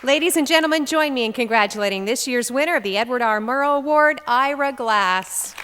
Ladies and gentlemen, join me in congratulating this year's winner of the Edward R. Murrow Award, Ira Glass.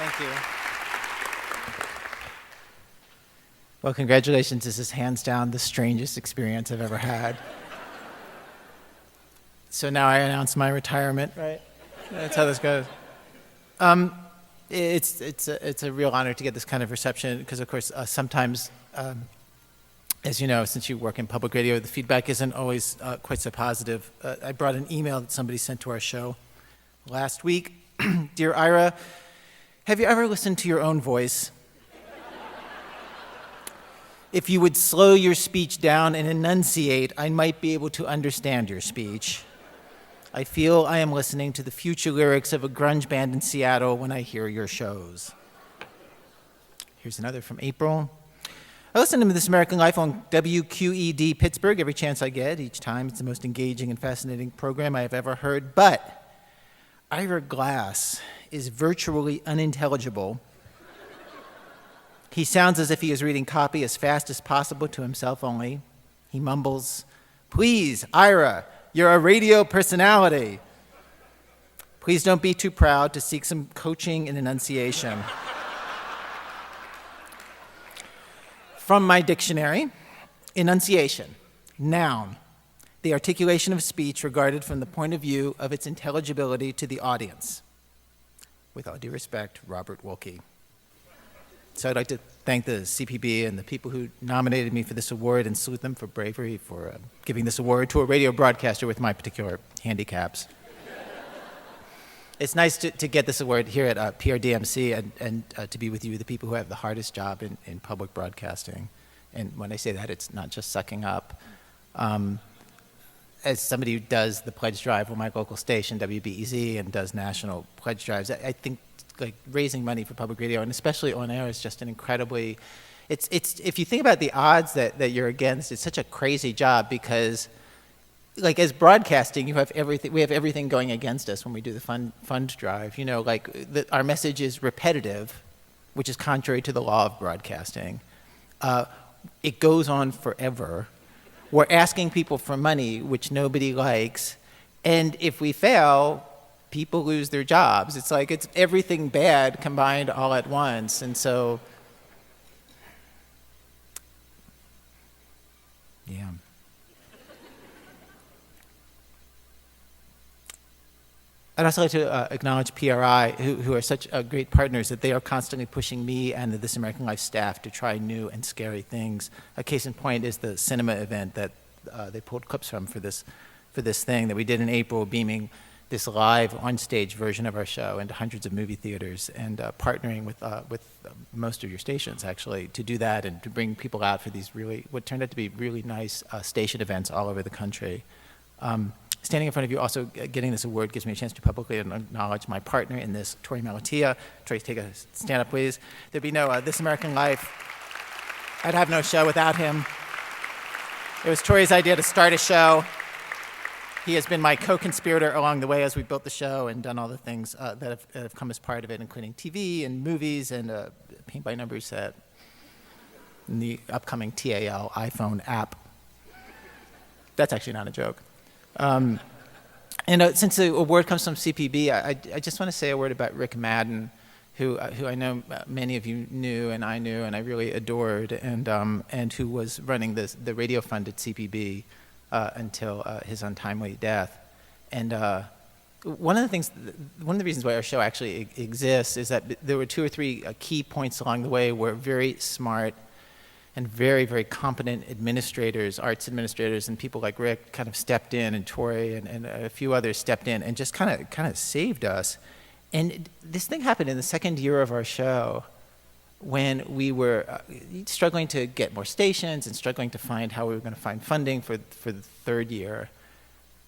Thank you. Well, congratulations. This is hands down the strangest experience I've ever had. So now I announce my retirement, right? That's how this goes. It's a real honor to get this kind of reception because, of course, sometimes, as you know, since you work in public radio, the feedback isn't always quite so positive. I brought an email that somebody sent to our show last week. Dear Ira, have you ever listened to your own voice? If you would slow your speech down and enunciate, I might be able to understand your speech. I feel I am listening to the future lyrics of a grunge band in Seattle when I hear your shows. Here's another from April. I listen to This American Life on WQED Pittsburgh every chance I get. Each time it's the most engaging and fascinating program I have ever heard. But Ira Glass is virtually unintelligible. He sounds as if he is reading copy as fast as possible to himself only. He mumbles, "Please, Ira, you're a radio personality. Please don't be too proud to seek some coaching in enunciation." From my dictionary, enunciation, noun, the articulation of speech regarded from the point of view of its intelligibility to the audience. With all due respect, Robert Wilkie. So I'd like to thank the CPB and the people who nominated me for this award and salute them for bravery for giving this award to a radio broadcaster with my particular handicaps. It's nice to get this award here at PRDMC and to be with you, the people who have the hardest job in public broadcasting. And when I say that, it's not just sucking up. As somebody who does the pledge drive for my local station, WBEZ, and does national pledge drives, I think like raising money for public radio, and especially on air, is just an incredibly, it's if you think about the odds that you're against, it's such a crazy job because, like as broadcasting, we have everything going against us when we do the fund drive. You know, like our message is repetitive, which is contrary to the law of broadcasting. It goes on forever. We're asking people for money, which nobody likes, and if we fail, people lose their jobs. It's like it's everything bad combined all at once, and so, yeah. I'd also like to acknowledge PRI, who are such great partners that they are constantly pushing me and the This American Life staff to try new and scary things. A case in point is the cinema event that they pulled clips from for this thing that we did in April, beaming this live on-stage version of our show into hundreds of movie theaters, and partnering with most of your stations, actually, to do that and to bring people out for these what turned out to be really nice station events all over the country. Standing in front of you, also getting this award gives me a chance to publicly acknowledge my partner in this, Tori Malatia. Tori, take a stand up, please. There'd be no This American Life. I'd have no show without him. It was Tori's idea to start a show. He has been my co-conspirator along the way as we built the show and done all the things that have come as part of it, including TV and movies and a paint-by-number set and the upcoming TAL iPhone app. That's actually not a joke. And since the award comes from CPB, I just want to say a word about Rick Madden, who I know many of you knew and I knew and I really adored, and who was running the radio fund at CPB until his untimely death. And one of the reasons why our show actually exists is that there were 2 or 3 key points along the way where very smart and very, very competent administrators, arts administrators, and people like Rick kind of stepped in, and Tori and a few others stepped in and just kind of saved us. And this thing happened in the second year of our show when we were struggling to get more stations and struggling to find how we were going to find funding for the third year.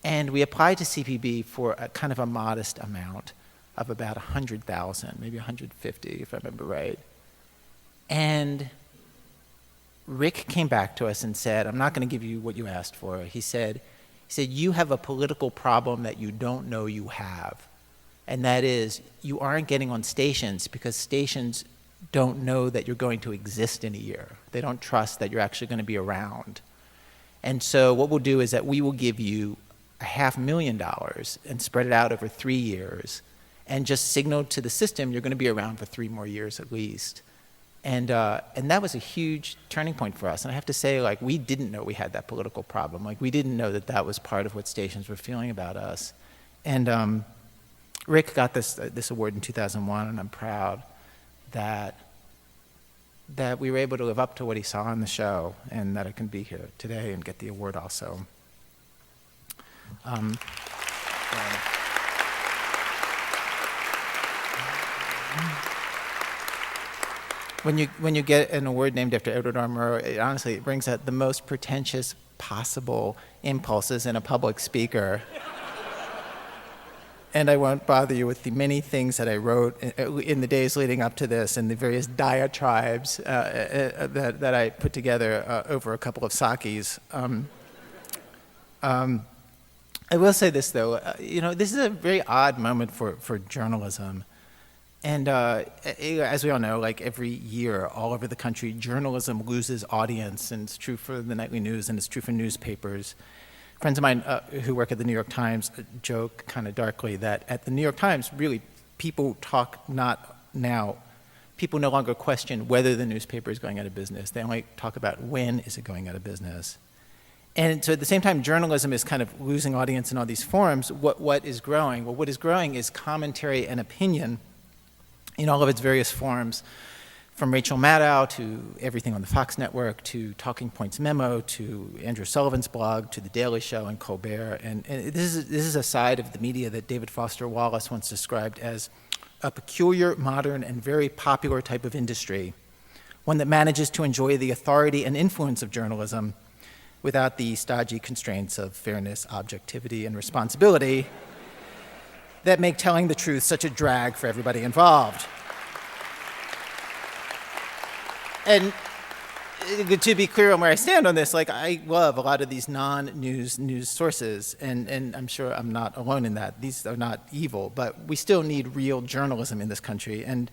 And we applied to CPB for a kind of a modest amount of about 100,000, maybe 150, if I remember right. And Rick came back to us and said, I'm not going to give you what you asked for. He said, you have a political problem that you don't know you have. And that is, you aren't getting on stations because stations don't know that you're going to exist in a year. They don't trust that you're actually going to be around. And so what we'll do is that we will give you $500,000 and spread it out over 3 years and just signal to the system you're going to be around for 3 more years at least. And that was a huge turning point for us. And I have to say, like, we didn't know we had that political problem. Like, we didn't know that that was part of what stations were feeling about us. And Rick got this award in 2001, and I'm proud that we were able to live up to what he saw on the show, and that I can be here today and get the award also. When you get an award named after Edward R. Murrow, it brings out the most pretentious possible impulses in a public speaker. And I won't bother you with the many things that I wrote in the days leading up to this and the various diatribes that I put together over a couple of sakis. I will say this, though. This is a very odd moment for journalism. And as we all know, like every year all over the country, journalism loses audience, and it's true for the nightly news, and it's true for newspapers. Friends of mine who work at the New York Times joke kind of darkly that at the New York Times, really, people people no longer question whether the newspaper is going out of business. They only talk about when is it going out of business. And so at the same time, journalism is kind of losing audience in all these forums. What is growing? Well, what is growing is commentary and opinion in all of its various forms, from Rachel Maddow to everything on the Fox network, to Talking Points Memo, to Andrew Sullivan's blog, to The Daily Show and Colbert. And this is a side of the media that David Foster Wallace once described as a peculiar, modern, and very popular type of industry, one that manages to enjoy the authority and influence of journalism without the stodgy constraints of fairness, objectivity, and responsibility that make telling the truth such a drag for everybody involved. And to be clear on where I stand on this, like, I love a lot of these non-news sources, and I'm sure I'm not alone in that. These are not evil, but we still need real journalism in this country. And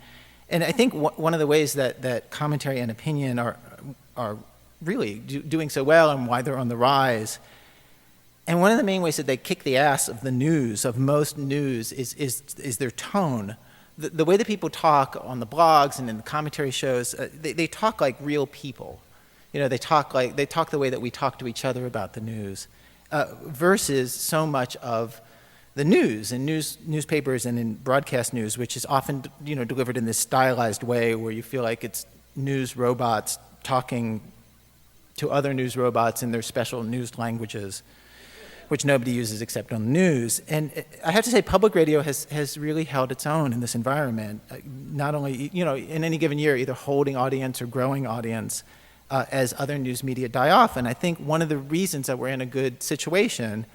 I think one of the ways that commentary and opinion are really doing so well and why they're on the rise, and one of the main ways that they kick the ass of the news, of most news, is their tone. The way that people talk on the blogs and in the commentary shows, they talk like real people. They talk the way that we talk to each other about the news, versus so much of the news in newspapers and in broadcast news, which is often delivered in this stylized way where you feel like it's news robots talking to other news robots in their special news languages, which nobody uses except on the news. And I have to say, public radio has really held its own in this environment, not only, in any given year, either holding audience or growing audience as other news media die off. And I think one of the reasons that we're in a good situation,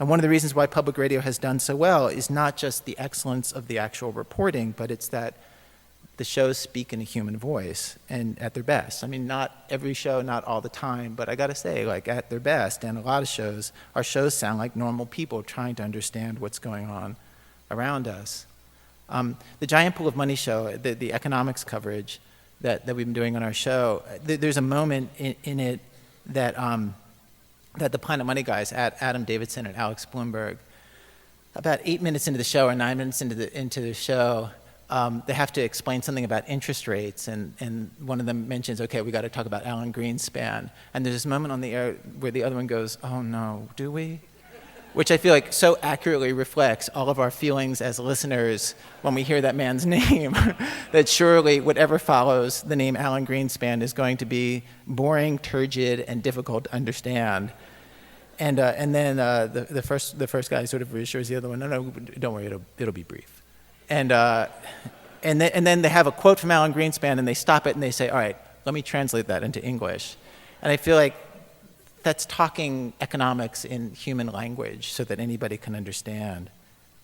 and one of the reasons why public radio has done so well, is not just the excellence of the actual reporting, but it's that the shows speak in a human voice and at their best. I mean, not every show, not all the time, but I gotta say, like, at their best. And a lot of shows, our shows sound like normal people trying to understand what's going on around us. The Giant Pool of Money show, the economics coverage that we've been doing on our show, there's a moment in it that the Planet Money guys, Adam Davidson and Alex Bloomberg, about 8 minutes into the show or 9 minutes into the show, they have to explain something about interest rates, and one of them mentions, okay, we got to talk about Alan Greenspan. And there's this moment on the air where the other one goes, oh no, do we? Which I feel like so accurately reflects all of our feelings as listeners when we hear that man's name, that surely whatever follows the name Alan Greenspan is going to be boring, turgid, and difficult to understand. And then the first guy sort of reassures the other one, no, don't worry, it'll be brief. And then they have a quote from Alan Greenspan, and they stop it and they say, all right, let me translate that into English. And I feel like that's talking economics in human language so that anybody can understand.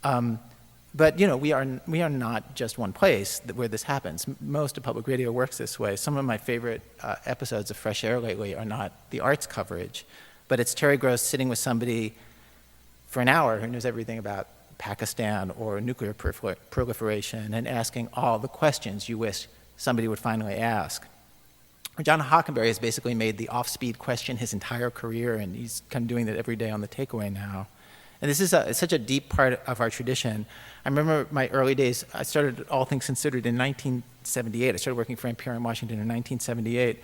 But we are not just one place where this happens. Most of public radio works this way. Some of my favorite episodes of Fresh Air lately are not the arts coverage, but it's Terry Gross sitting with somebody for an hour who knows everything about Pakistan or nuclear proliferation and asking all the questions you wish somebody would finally ask. John Hockenberry has basically made the off-speed question his entire career, and he's kind of doing that every day on the takeaway now. And this is such a deep part of our tradition. I remember my early days. I started All Things Considered in 1978. I started working for NPR in Washington in 1978.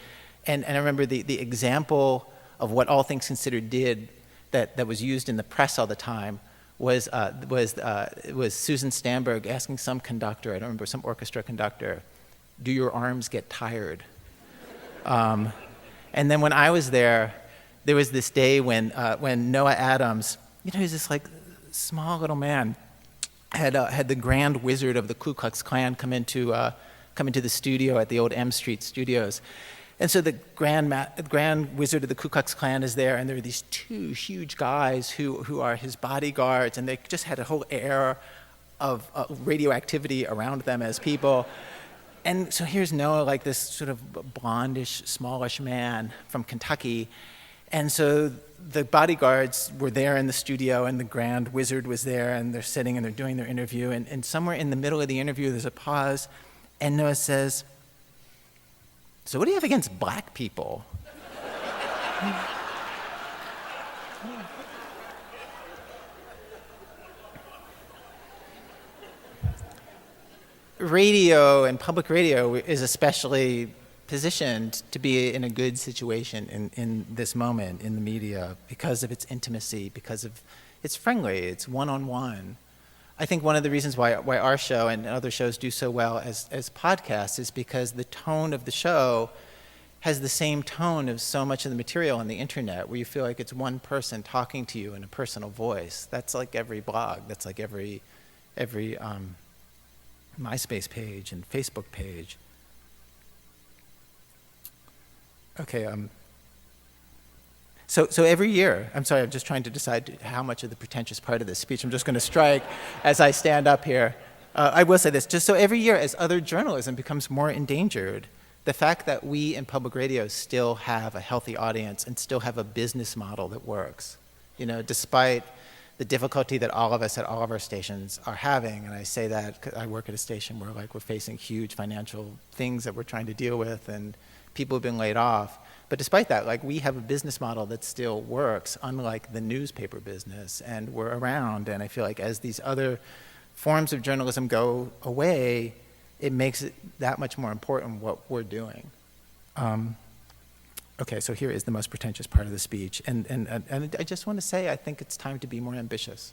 And I remember the example of what All Things Considered did that was used in the press all the time was Susan Stamberg asking some conductor, I don't remember, some orchestra conductor, do your arms get tired? And then when I was there was this day when Noah Adams, he's this like small little man, had the Grand Wizard of the Ku Klux Klan come into the studio at the old M Street studios. And so the Grand Wizard of the Ku Klux Klan is there, and there are these two huge guys who are his bodyguards, and they just had a whole air of radioactivity around them as people. And so here's Noah, like this sort of blondish, smallish man from Kentucky. And so the bodyguards were there in the studio, and the Grand Wizard was there, and they're sitting and they're doing their interview. And somewhere in the middle of the interview, there's a pause, and Noah says, so what do you have against black people? Radio and public radio is especially positioned to be in a good situation in this moment in the media because of its intimacy, because of it's friendly, it's one-on-one. I think one of the reasons why our show and other shows do so well as podcasts is because the tone of the show has the same tone of so much of the material on the internet, where you feel like it's one person talking to you in a personal voice. That's like every blog. That's like every MySpace page and Facebook page. Okay. So every year, I'm sorry, I'm just trying to decide how much of the pretentious part of this speech I'm just going to strike as I stand up here. I will say this, just so every year as other journalism becomes more endangered, the fact that we in public radio still have a healthy audience and still have a business model that works, despite the difficulty that all of us at all of our stations are having, and I say that 'cause I work at a station where we're facing huge financial things that we're trying to deal with, and people have been laid off. But despite that, we have a business model that still works, unlike the newspaper business, and we're around. And I feel like as these other forms of journalism go away, it makes it that much more important what we're doing. Okay, so here is the most pretentious part of the speech. And I just want to say I think it's time to be more ambitious.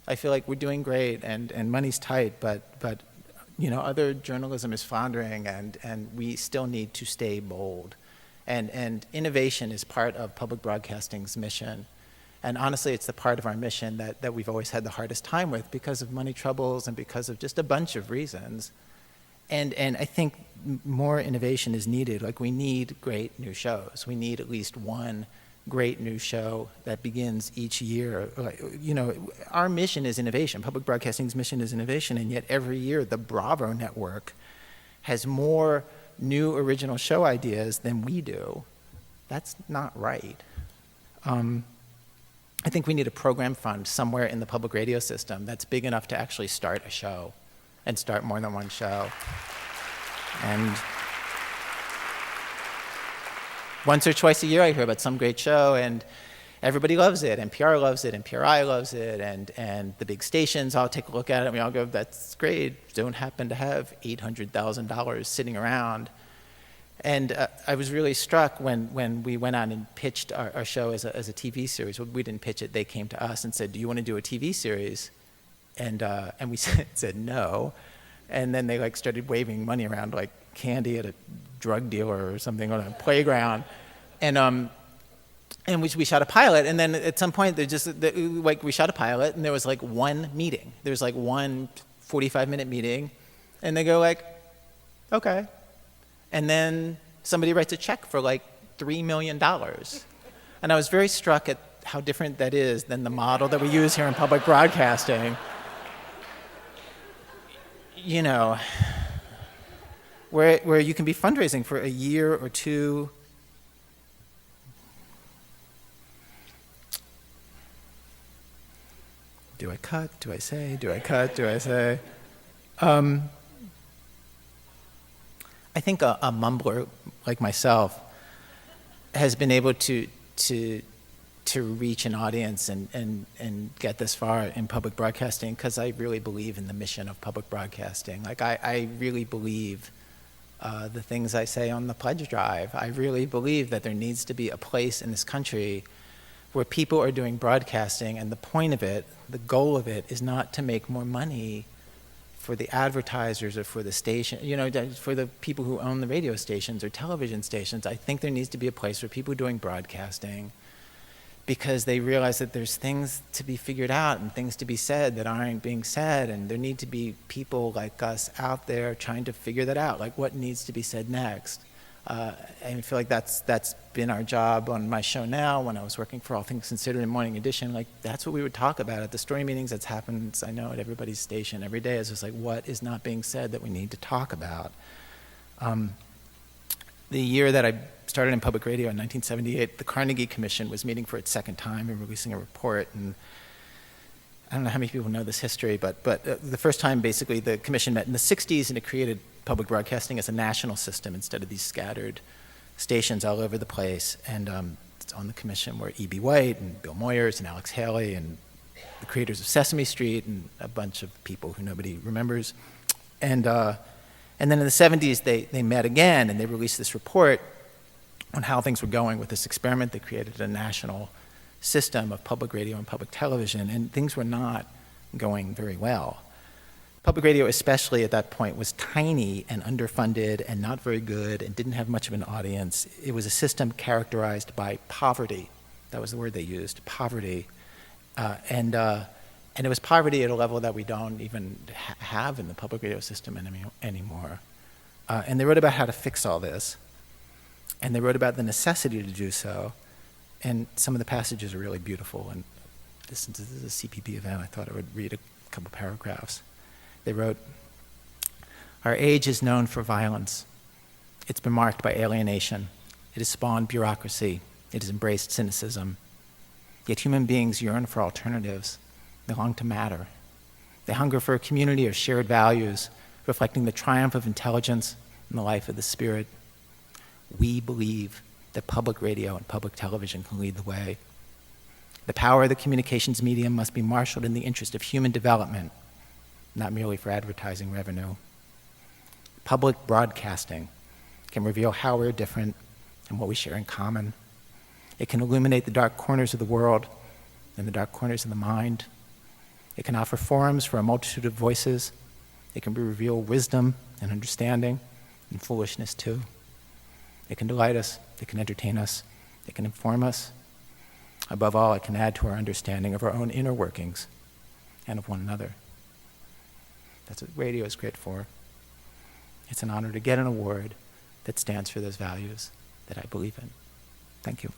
I feel like we're doing great and money's tight, but other journalism is floundering, and we still need to stay bold. And innovation is part of public broadcasting's mission. And honestly, it's the part of our mission that we've always had the hardest time with because of money troubles and because of just a bunch of reasons. And I think more innovation is needed. We need great new shows. We need at least one great new show that begins each year. Our mission is innovation. Public broadcasting's mission is innovation, and yet every year the Bravo network has more new original show ideas than we do. That's not right. I think we need a program fund somewhere in the public radio system that's big enough to actually start a show and start more than one show. And once or twice a year I hear about some great show, and everybody loves it. NPR loves it, and PRI loves it, and the big stations all take a look at it, and we all go, that's great. Don't happen to have $800,000 sitting around. And I was really struck when we went on and pitched our show as a TV series. Well, we didn't pitch it. They came to us and said, do you want to do a TV series? And we said no. And then they started waving money around like candy at a drug dealer or something on a playground. And we shot a pilot, and then at some point we shot a pilot, and there was one meeting. There was one 45-minute meeting, and they go okay. And then somebody writes a check for $3 million. And And I was very struck at how different that is than the model that we use here in public broadcasting. You know, where you can be fundraising for a year or two. Do I cut? Do I say? Do I cut? Do I say? I think a mumbler like myself has been able to reach an audience and get this far in public broadcasting because I really believe in the mission of public broadcasting. Like I really believe the things I say on the pledge drive. I really believe that there needs to be a place in this country where people are doing broadcasting, and the point of it, the goal of it, is not to make more money for the advertisers or for the station, you know, for the people who own the radio stations or television stations. I think there needs to be a place for people doing broadcasting because they realize that there's things to be figured out and things to be said that aren't being said, and there need to be people like us out there trying to figure that out, like what needs to be said next. And I feel like that's been our job on my show now. When I was working for All Things Considered in Morning Edition, like that's what we would talk about at the story meetings. That's happened, I know, at everybody's station every day. It's just like, what is not being said that we need to talk about? The year that I started in public radio in 1978, the Carnegie Commission was meeting for its second time and releasing a report. And I don't know how many people know this history, but the first time, basically, the commission met in the 60s, and it created public broadcasting as a national system instead of these scattered stations all over the place. And on the commission were E.B. White and Bill Moyers and Alex Haley and the creators of Sesame Street and a bunch of people who nobody remembers. And then in the 70s, they met again, and they released this report on how things were going with this experiment. They created a national system of public radio and public television, and things were not going very well. Public radio, especially at that point, was tiny and underfunded and not very good and didn't have much of an audience. It was a system characterized by poverty. That was the word they used, poverty. And it was poverty at a level that we don't even have in the public radio system anymore. And they wrote about how to fix all this. And they wrote about the necessity to do so. And some of the passages are really beautiful. And this is a CPB event. I thought I would read a couple paragraphs. They wrote, "Our age is known for violence. It's been marked by alienation. It has spawned bureaucracy. It has embraced cynicism. Yet human beings yearn for alternatives. They long to matter. They hunger for a community of shared values, reflecting the triumph of intelligence and the life of the spirit. We believe that public radio and public television can lead the way. The power of the communications medium must be marshaled in the interest of human development, not merely for advertising revenue. Public broadcasting can reveal how we're different and what we share in common. It can illuminate the dark corners of the world and the dark corners of the mind. It can offer forums for a multitude of voices. It can reveal wisdom and understanding and foolishness too. It can delight us. It can entertain us. It can inform us. Above all, it can add to our understanding of our own inner workings and of one another. That's what radio is great for. It's an honor to get an award that stands for those values that I believe in. Thank you.